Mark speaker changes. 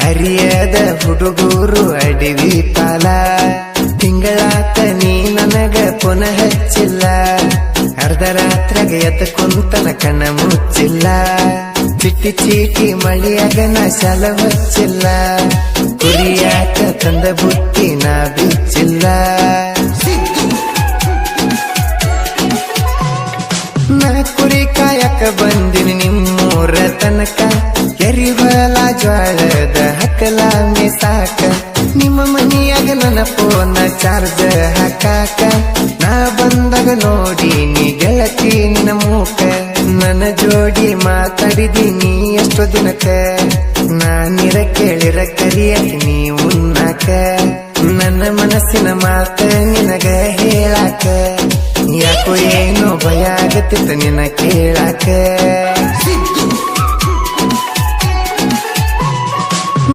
Speaker 1: ಅರಿಯದ ಹುಡುಗೂರು ಅಡವಿ ಪಾಲ ತಿಂಗಳಾತ ನೀ ನನಗ ಪುನಃ ಹಚ್ಚಿಲ್ಲ ಅರ್ಧ ರಾತ್ರಿಗೆ ಎದ್ದ ಕುಂತನ ಕಣ್ಣ ಮುಚ್ಚಿಲ್ಲ ಚಿಟ್ಟಿ ಚೀಟಿ ಮಳಿಯಾಗ ನಾ ಶಾಲ ಹಚ್ಚಿಲ್ಲ ಕುರಿಯಾಕ ತಂದ ಬುತ್ತಿ ನಾ ಬಿಚ್ಚಿಲ್ಲ ನಾ ಕುರಿ ಕಾಯಕ ಬಂದಿನಿ ನಿಮ್ಮೂರ ತನಕ ಎರಿವಲ ಜ್ವಾಳದ ಹಕ್ಕಲ ಮೇಸಾಕ ನಿಮ್ಮ ಮನಿಯಾಗ ನನ್ನ ಫೋನ ಚಾರ್ಜ್ ಹಾಕಾಕ ನಾ ಬಂದಾಗ ನೋಡಿ ನೀ ಗೆಳತಿ ನಿನ್ನ ಮೂಕ ನನ್ನ ಜೋಡಿ ಮಾತಾಡಿದೀನಿ ಎಷ್ಟೋ ದಿನಕ್ಕ ನಾನಿರ ಕೇಳಿರ ಕರಿಯಕ್ಕೆ ನೀ ಉನ್ನಾಕ ನನ್ನ ಮನಸ್ಸಿನ ಮಾತ ನಿನಗ ಹೇಳಾಕ ಯಾಕೋ ಏನೋ ಭಯ ಆಗತ್ತಿತ್ತ ನಿನ್ನ ಕೇಳಾಕ